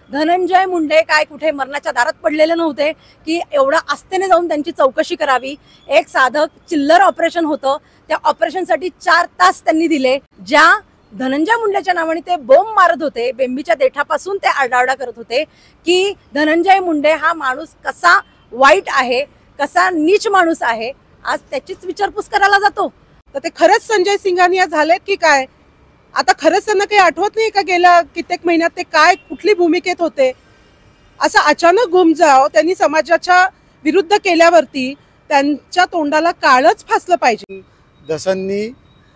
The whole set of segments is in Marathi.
धनंजय मुंडे काय कुठे मरणाच्या दारात पडलेले नव्हते की एवढा आस्थेने जाऊन त्यांची चौकशी करावी। एक साधं चिल्लर ऑपरेशन होतं, त्या ऑपरेशनसाठी 4 तास त्यांनी दिले। ज्या धनंजय मुंडेच्या नावाने ते बोंब मारत होते, बेंबीच्या देठापासून ते आरडाओरडा करत होते की धनंजय मुंडे हा माणूस कसा वाईट आहे, कसा नीच माणूस आहे, आज त्याचीच विचारपूस करायला जातो। तर ते खरंच संजय सिंघानिया झालेत की काय? आता खरंच त्यांना काही आठवत नाही का गेल्या कित्येक महिन्यात ते काय कुठली भूमिकेत होते? असं अचानक घुमजाव त्यांनी समाजाच्या विरुद्ध केल्यावरती त्यांच्या तोंडाला काळच फासलं पाहिजे। धसांनी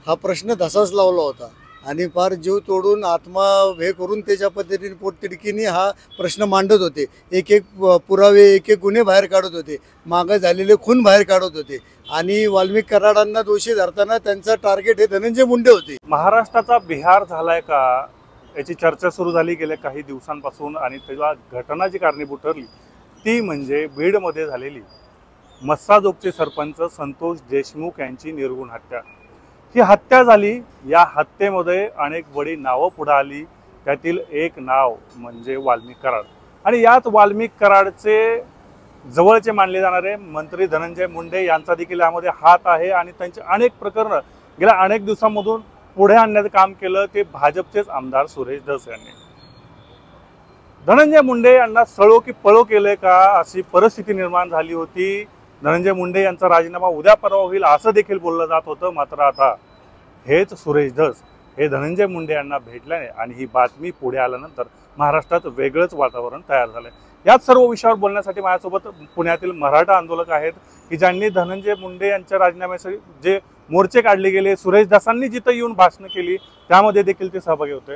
हा प्रश्न धसाच लावला होता आणि फार जीव तोडून आत्मा हे करून त्याच्या पद्धतीने पोटतिडकीने हा प्रश्न मांडत होते। एक एक पुरावे, एक एक गुन्हे बाहेर काढत होते, मागे झालेले खून बाहेर काढत होते आणि वाल्मिक कराडांना दोषी धरताना त्यांचा टार्गेट हे धनंजय मुंडे होते। महाराष्ट्राचा बिहार झालाय का याची चर्चा सुरू झाली गेल्या काही दिवसांपासून आणि त्याला घटना जी कारणीभूत ठरली ती म्हणजे बीडमध्ये झालेली मस्साजोगचे सरपंच संतोष देशमुख यांची निर्गुण हत्या। ही हत्या झाली, या हत्येमध्ये अनेक बडी नावं पुढे आली, त्यातील एक नाव म्हणजे वाल्मिक कराड आणि याच वाल्मिक कराडचे जवळचे मानले जाणारे मंत्री धनंजय मुंडे यांचा देखील यामध्ये हात आहे आणि त्यांचे अनेक प्रकरण गेल्या अनेक दिवसांमधून पुढे आणण्याचं काम केलं ते भाजपचेच आमदार सुरेश धस यांनी। धनंजय मुंडे यांना सळो की पळो केले का अशी परिस्थिती निर्माण झाली होती। धनंजय मुंडे यांचा राजीनामा उद्या परवा होईल असं देखील बोललं जात होतं, मात्र आता हेच सुरेश धस हे धनंजय मुंडे यांना भेटल्याने आणि ही बातमी पुढे आल्यानंतर महाराष्ट्रात वेगळंच वातावरण तयार झालंय। याच सर्व विषयावर बोलण्यासाठी माझ्यासोबत पुण्यातील मराठा आंदोलक आहेत की ज्यांनी धनंजय मुंडे यांच्या राजीनाम्यासाठी जे मोर्चे काढले गेले, सुरेश धसांनी जिथं येऊन भाषणं केली त्यामध्ये देखील ते सहभागी होते।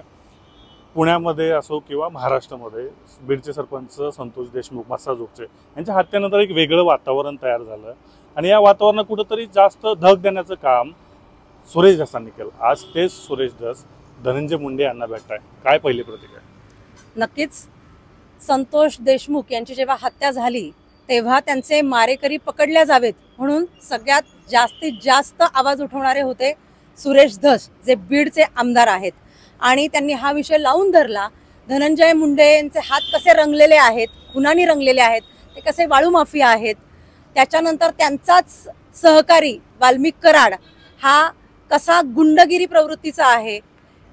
पुण्यामध्ये असो किंवा महाराष्ट्रामध्ये बीडचे सरपंच संतोष देशमुख मस्साजोगचे यांच्या हत्येनंतर एक वेगळं वातावरण तयार झालं आणि या वातावरणात कुठंतरी जास्त धग देण्याचं काम सुरेश धसांनी केलं। आज तेच सुरेश धस धनंजय मुंडे यांना भेटताय, काय पहिली प्रतिक्रिया? नक्कीच संतोष देशमुख यांची जेव्हा हत्या झाली तेव्हा त्यांचे मारेकरी पकडल्या जावेत म्हणून सगळ्यात जास्तीत जास्त आवाज उठवणारे होते सुरेश धस, जे बीडचे आमदार आहेत आणि त्यांनी हा विषय लावून धरला। धनंजय मुंडे यांचे हात कसे रंगलेले आहेत, खुनानी रंगलेले आहेत, ते कसे वाळू माफिया आहेत, त्याच्यानंतर त्यांचाच सहकारी वाल्मिक कराड हा कसा गुंडगिरी प्रवृत्तीचा आहे,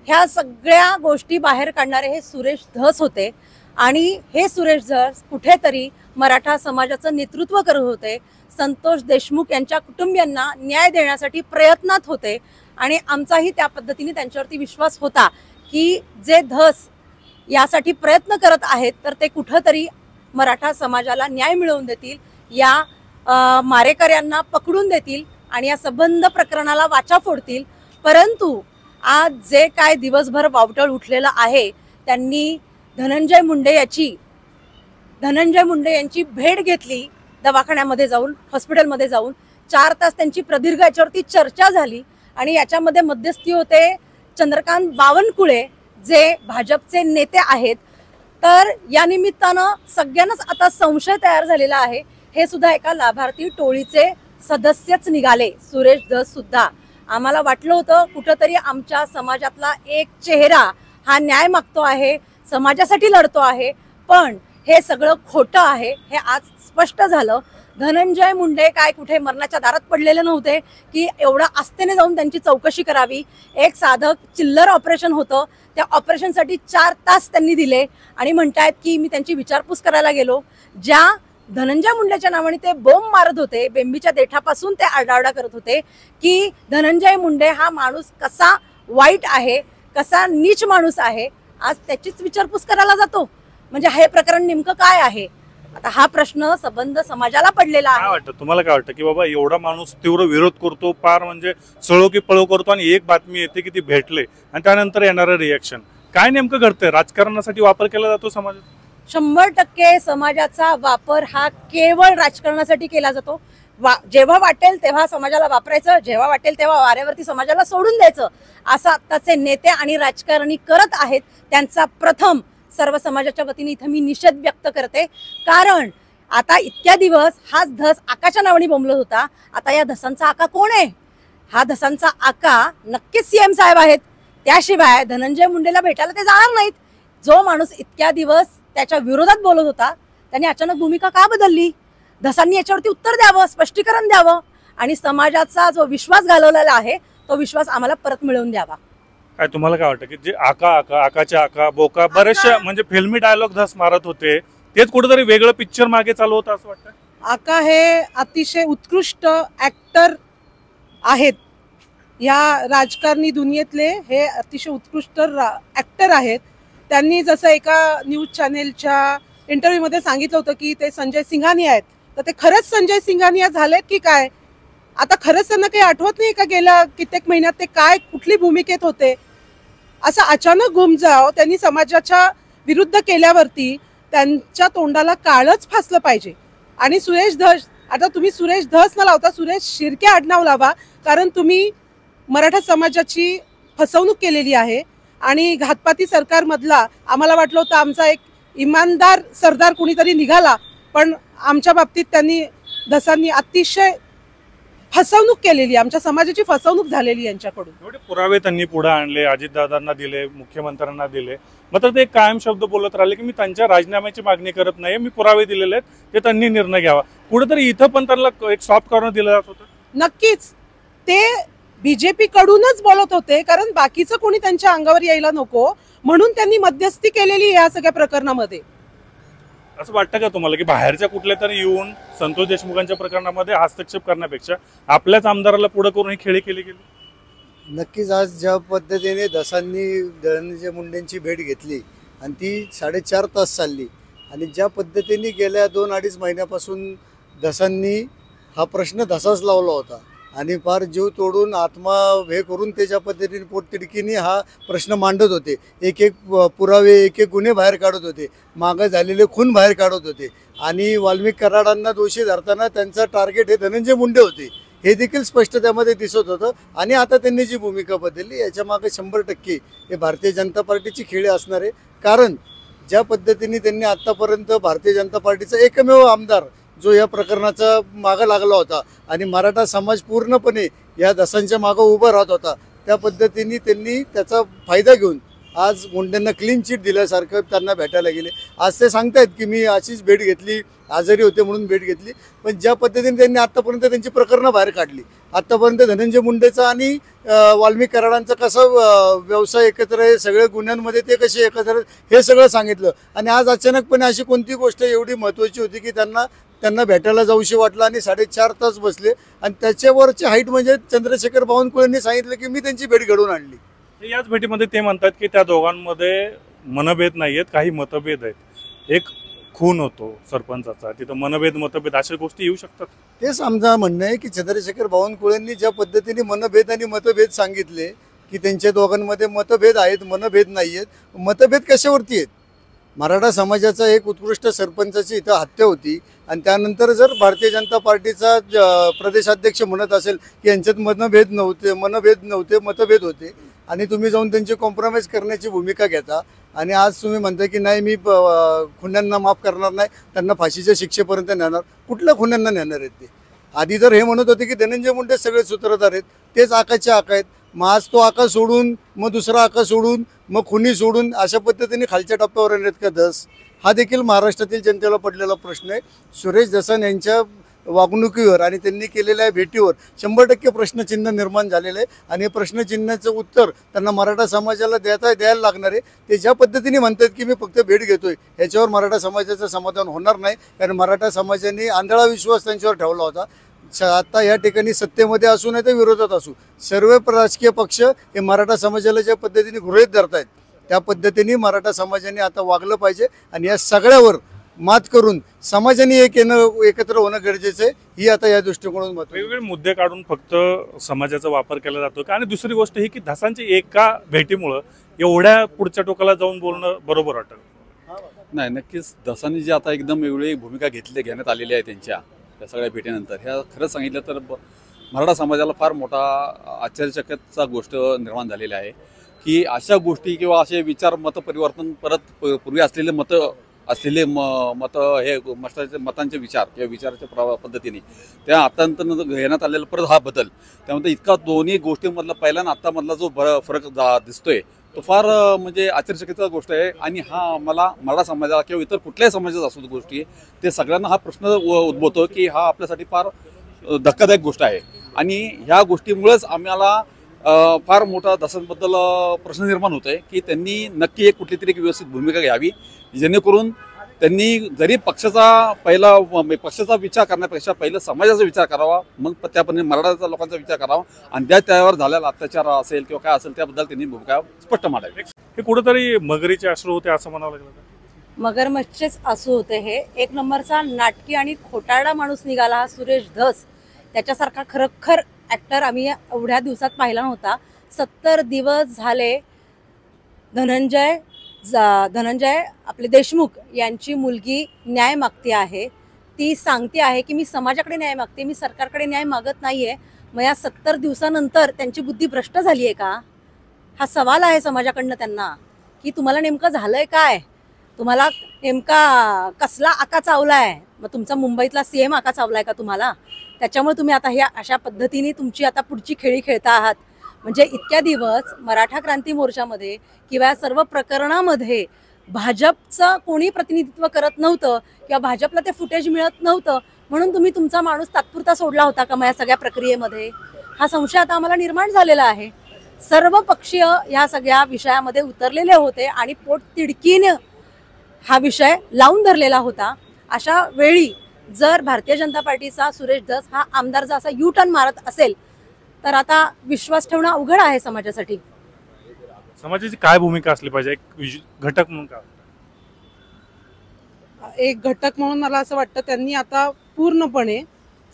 ह्या सगळ्या गोष्टी बाहेर काढणारे हे सुरेश धस होते आणि हे सुरेश धस कुठेतरी मराठा समाजाचं नेतृत्व करत होते, संतोष देशमुख यांच्या कुटुंबियांना न्याय देण्यासाठी प्रयत्नात होते आणि आमचाही त्या पद्धतीने त्यांच्यावरती विश्वास होता की जे धस यासाठी प्रयत्न करत आहेत तर ते कुठेतरी मराठा समाजाला न्याय मिळवून देतील, या मारेकऱ्यांना पकडून देतील आणि या संबंध प्रकरणाला वाचा फोडतील। परंतु आज जे काय दिवसभर वावटळ उठलेलं आहे, त्यांनी धनंजय मुंडे यांची भेट घेतली दवाखान्यामध्ये जाऊन, हॉस्पिटलमध्ये जाऊन 4 तास त्यांची प्रदीर्घ याच्यावरती चर्चा झाली आणि याच्यामध्ये मध्यस्थी होते चंद्रकांत बावनकुळे जे भाजपचे नेते आहेत। तर या निमित्तानं सगळ्यांनाच आता संशय तयार झालेला आहे, हे सुद्धा एका लाभार्थी टोळीचे सदस्यच निघाले, सुरेश धस सुद्धा। आम्हाला वाटलं होतं कुठंतरी आमच्या समाजातला एक चेहरा हा न्याय मागतो आहे, समाजासाठी लढतो आहे, पण हे सगळं खोटं आहे हे आज स्पष्ट झालं। धनंजय मुंडे काय कुठे मरणाच्या दारात पडलेले नव्हते की एवढा आस्थेने जाऊन त्यांची चौकशी करावी। एक साधं चिल्लर ऑपरेशन होतं, त्या ऑपरेशनसाठी 4 तास त्यांनी दिले आणि म्हणतायत की मी त्यांची विचारपूस करायला गेलो। ज्या धनंजय मुंडेच्या नावाने ते बोंब मारत होते, बेंबीच्या देठापासून ते आरडाओरडा करत होते की धनंजय मुंडे हा माणूस कसा वाईट आहे, कसा नीच माणूस आहे, आज त्याचीच विचारपूस करायला जातो। म्हणजे हे प्रकरण नेमकं काय आहे? आता हा प्रश्न संबंध समाजाला पडलेला आहे। काय वाटतं तुम्हाला, काय वाटतं की बाबा एवढा माणूस तीव्र विरोध करतो, पार म्हणजे सळो की पळो करतो आणि एक बातमी येते की ती भेटले आणि त्यानंतर येणारं रिॲक्शन काय नेमकं घडतंय? राजकारणासाठी वापर केला जातो समाजात? 100% समाजाचा वापर हा केवळ राजकारणासाठी केला जातो। जेव्हा वाटेल तेव्हा समाजाला वापरायचं, जेव्हा वाटेल तेव्हा वाऱ्यावरती समाजाला सोडून द्यायचं, असं आत्ताचे नेते आणि राजकारणी करत आहेत। त्यांचा प्रथम सर्व समाजाच्या वतीने इथं मी निषेध व्यक्त करते, कारण आता इतक्या दिवस हाच धस आकाच्या नावाने बोंबलत होता, आता या धसांचा आका कोण आहे? हा धसांचा आका नक्कीच सीएम साहेब आहेत, त्याशिवाय धनंजय मुंडेला भेटायला ते जाणार नाहीत। जो माणूस इतक्या दिवस त्याच्या विरोधात बोलत होता, त्यांनी अचानक भूमिका का बदलली? धसांनी याच्यावरती उत्तर द्यावं, स्पष्टीकरण द्यावं आणि समाजाचा जो विश्वास घालवलेला आहे तो विश्वास आम्हाला परत मिळवून द्यावा. काय तुम्हाला काय वाटतं की जे आकाच्या आका बोका बरेचशा म्हणजे फिल्मी डायलॉग धस मारत होते, तेच कुठेतरी वेगळं पिक्चर मागे चालू होतं असं वाटतं? आका हे अतिशय उत्कृष्ट ऍक्टर आहेत. या राजकारणी दुनियेतले हे अतिशय उत्कृष्ट ऍक्टर आहेत. त्यांनी जसं एका न्यूज चॅनेलच्या इंटरव्ह्यूमध्ये सांगितलं होतं की ते संजय सिंघानिया आहेत, तर ते खरंच संजय सिंघानिया झालेत की काय? आता खरंच त्यांना काही आठवत नाही का गेल्या कित्येक महिन्यात ते काय कुठली भूमिकेत होते? असं अचानक घुमजाव त्यांनी समाजाच्या विरुद्ध केल्यावरती त्यांच्या तोंडाला काळच फासलं पाहिजे. आणि सुरेश धस, आता तुम्ही सुरेश धस न लावता सुरेश शिर्के आडनाव लावा, कारण तुम्ही मराठा समाजाची फसवणूक केलेली आहे. आणि घातपाती सरकारमधला आम्हाला वाटलं होतं आमचा एक इमानदार सरदार कुणीतरी निघाला, पण आमच्या बाबतीत त्यांनी धसांनी अतिशय फसवणूक केलेली, आमच्या समाजाची फसवणूक झालेली यांच्याकडून. एवढे पुरावे त्यांनी पुढे आणले, अजितदादांना दिले, मुख्यमंत्र्यांना दिले, मात्र ते कायम शब्द बोलत राहिले की मी त्यांच्या राजीनाम्याची मागणी करत नाही, मी पुरावे दिलेले आहेत, ते त्यांनी निर्णय घ्यावा. कुठेतरी इथं पण त्यांना एक सॉफ्ट कॉर्नर दिलं जात होतं. नक्कीच ते बीजेपी कडूनच बोलत होते, कारण बाकीचं कोणी त्यांच्या अंगावर यायला नको म्हणून त्यांनी मध्यस्थी केलेली या सगळ्या प्रकरणामध्ये. असं वाटतं का तुम्हाला की बाहेरच्या कुठल्या तरी येऊन संतोष देशमुखांच्या प्रकरणामध्ये हस्तक्षेप करण्यापेक्षा आपल्याच आमदाराला पुढे करून ही खेळी केली गेली? नक्कीच आज ज्या पद्धतीने धसांनी धनंजय मुंडेंची भेट घेतली आणि ती 4.5 तास चालली आणि ज्या पद्धतीने गेल्या 2-2.5 महिन्यापासून धसांनी हा प्रश्न धसाच लावला होता आणि फार जीव तोडून आत्मा हे करून त्याच्या पद्धतीने पोटतिडकीने हा प्रश्न मांडत होते. एक एक पुरावे, एक एक गुन्हे बाहेर काढत होते, मागं झालेले खून बाहेर काढत होते आणि वाल्मिक कराडांना दोषी धरताना त्यांचा टार्गेट हे धनंजय मुंडे होते, हे देखील स्पष्ट त्यामध्ये दिसत होतं. आणि आता त्यांनी जी भूमिका बदलली याच्या मागे 100% हे भारतीय जनता पार्टीची खेळी असणार आहे. कारण ज्या पद्धतीने त्यांनी आत्तापर्यंत भारतीय जनता पार्टीचा एकमेव आमदार जो या प्रकरणाचा मागं लागला होता आणि मराठा समाज पूर्णपणे या धसांच्या मागं उभा राहत होता, त्या पद्धतीने त्यांनी त्याचा फायदा घेऊन आज मुंडेंना क्लीन चिट दिल्यासारखं त्यांना भेटायला गेले. आज ते सांगतायत की मी अशीच भेट घेतली, आजारी होते म्हणून भेट घेतली, पण ज्या पद्धतीने त्यांनी आत्तापर्यंत त्यांची प्रकरणं बाहेर काढली, आत्तापर्यंत धनंजय मुंडेचा आणि वाल्मिक कराडांचा कसा व्यवसाय एकत्र आहे, सगळ्या गुन्ह्यांमध्ये ते कसे एकत्र हे सगळं सांगितलं. आणि आज अचानकपणे अशी कोणती गोष्ट एवढी महत्त्वाची होती की त्यांना भेटायला जाऊशी वाटलं आणि 4.5 तास बसले. आणि त्याच्यावरची हाईट म्हणजे चंद्रशेखर बावनकुळेंनी सांगितलं की मी त्यांची भेट घडवून आणली. याच भेटीमध्ये ते म्हणतात की त्या दोघांमध्ये मनभेद नाही आहेत, काही मतभेद आहेत. एक खून होतो सरपंचाचा, तिथं मतभेद अशा गोष्टी येऊ शकतात. तेच आमचं म्हणणं आहे की चंद्रशेखर बावनकुळेंनी ज्या पद्धतीने मनभेद आणि मतभेद सांगितले की त्यांच्या दोघांमध्ये मतभेद आहेत, मनभेद नाही आहेत. मतभेद कशावरती आहेत? मराठा समाजाचा एक उत्कृष्ट सरपंचाची इथं हत्या होती आणि त्यानंतर जर भारतीय जनता पार्टीचा प्रदेशाध्यक्ष म्हणत असेल की यांच्यात मतभेद नव्हते मतभेद होते आणि तुम्ही जाऊन त्यांची कॉम्प्रोमाइज करण्याची भूमिका घेता आणि आज तुम्ही म्हणता की नाही मी खुन्यांना माफ करणार नाही, त्यांना फाशीच्या शिक्षेपर्यंत नेणार. कुठल्या खुन्यांना नेणार आहेत ते? आधी तर हे म्हणत होते की धनंजय मुंडे सगळे सूत्रधार आहेत, तेच आकाचे आका आहेत. मग आज तो आका सोडून मग दुसरा आका सोडून मग खुनी सोडून अशा पद्धतीने खालच्या टप्प्यावर येत का धस? हा देखील महाराष्ट्रातील जनतेला पडलेला प्रश्न आहे. सुरेश धसन यांच्या वागणुकीवर आणि त्यांनी केलेल्या भेटीवर 100% प्रश्नचिन्ह निर्माण झालेलं आहे आणि प्रश्नचिन्हाचं उत्तर त्यांना मराठा समाजाला द्यायला लागणार आहे. ते ज्या पद्धतीने म्हणतात की मी फक्त भेट घेतोय, ह्याच्यावर मराठा समाजाचं समाधान होणार नाही. कारण मराठा समाजाने आंधळा विश्वास त्यांच्यावर ठेवला होता. आता या ठिकाणी सत्तेमध्ये असू नाही तर विरोधात असू, सर्व राजकीय पक्ष हे मराठा समाजाला ज्या पद्धतीने गृहीत धरतायत त्या पद्धतीने मराठा समाजाने आता वागलं पाहिजे आणि या सगळ्यावर मात करून समाजाने एकत्र होणं गरजेचं आहे. ही आता या दृष्टिकोनातून वेगवेगळे मुद्दे काढून फक्त समाजाचा वापर केला जातो का? आणि दुसरी गोष्ट ही की धसांची एका भेटीमुळं एवढ्या पुढच्या टोकाला जाऊन बोलणं बरोबर वाटतं नाही. नक्कीच धसांनी जी आता एकदम वेगळी भूमिका घेण्यात आलेली आहे त्यांच्या त्या सगळ्या भेटीनंतर, ह्या खरं सांगितलं तर मराठा समाजाला फार मोठा आश्चर्यचकितचा गोष्ट निर्माण झालेली आहे की अशा गोष्टी किंवा असे विचार मतपरिवर्तन परत पूर्वी असलेले हे मतांचे विचार किंवा विचाराच्या पद्धतीने त्या आतानंतर घेण्यात आलेला परत हा बदल, त्यामध्ये इतका दोन्ही गोष्टींमधला पहिला आणि आत्तामधला जो फरक दिसतोय तो फार म्हणजे आश्चर्यचकित गोष्ट आहे. आणि हा मला मराठा समाजाला किंवा इतर कुठल्याही समाजाचा असू गोष्टी ते सगळ्यांना हा प्रश्न उद्भवतो की हा आपल्यासाठी फार धक्कादायक गोष्ट आहे. आणि ह्या गोष्टीमुळेच आम्हाला फार मोठा दसांबद्दल प्रश्न निर्माण होत आहे की त्यांनी नक्की एक कुठली तरी एक व्यवस्थित भूमिका घ्यावी, जेणेकरून त्यांनी जरी पक्षाचा विचार करण्यापेक्षा पहिलं समाजाचा विचार करावा, मग त्यापणे मराठा लोकांचा विचार करावा आणि त्यावर झालेला अत्याचार असेल किंवा काय असेल त्याबद्दल त्यांनी भूमिका स्पष्ट मांडावी. हे कुठेतरी मगरीचे अश्रू होते असं म्हणावं लागलं. मगरमच्छेच असू होते. हे एक नंबरचा नाटकी आणि खोटारडा माणूस निघाला हा सुरेश धस. त्याच्यासारखा खरोखर ऍक्टर आम्ही एवढ्या दिवसात पाहिला नव्हता. 70 दिवस झाले धनंजय आपले देशमुख यांची मुलगी न्याय मागते आहे. ती सांगते आहे की मी समाजाकडे न्याय मागते, मी सरकारकडे न्याय मागत नाहीये. मग या 70 दिवसानंतर त्यांची बुद्धी भ्रष्ट झाली आहे का? हा सवाल आहे समाजाकडनं त्यांना की तुम्हाला नेमकं झालंय काय, तुम्हाला नेमका कसला आका चावलाय, मग तुमचा मुंबईतला CM आका चावलाय का तुम्हाला? त्याच्यामुळे तुम्ही आता ह्या अशा पद्धतीने तुमची आता पुढची खेळी खेळता आहात. म्हणजे इतक्या दिवस मराठा क्रांती मोर्चामध्ये किंवा सर्व प्रकरणामध्ये भाजपचं कोणी प्रतिनिधित्व करत नव्हतं किंवा भाजपला ते फुटेज मिळत नव्हतं, म्हणून तुम्ही तुमचा माणूस तात्पुरता सोडला होता का मग या सगळ्या प्रक्रियेमध्ये? हा संशय आता आम्हाला निर्माण झालेला आहे. सर्व पक्षीय ह्या सगळ्या विषयामध्ये उतरलेले होते आणि पोटतिडकीने हा विषय लावून धरलेला होता. अशा वेळी जर भारतीय जनता पार्टीचा सुरेश धस हा आमदार जर असा U-टर्न मारत असेल तर आता विश्वास ठेवणं अवघड आहे समाजासाठी. समाजाची काय भूमिका असली पाहिजे एक घटक म्हणून? का एक घटक म्हणून मला असं वाटतं त्यांनी आता पूर्णपणे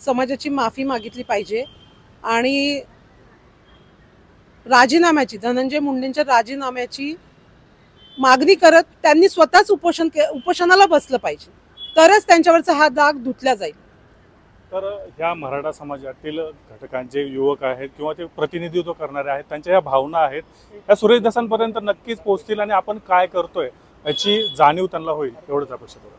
समाजाची माफी मागितली पाहिजे आणि धनंजय मुंडेंच्या राजीनाम्याची मागणी करत त्यांनी स्वतःच उपोषणाला बसलं पाहिजे, तरच त्यांच्यावरचा हा दाग धुतला जाईल. तर ह्या मराठा समाजातील घटकांचे युवक आहेत किंवा ते प्रतिनिधित्व करणारे आहेत, त्यांच्या ह्या भावना आहेत या सुरेश धसांपर्यंत नक्कीच पोहोचतील आणि आपण काय करतोय याची जाणीव त्यांना होईल एवढंच अपेक्षित होतं.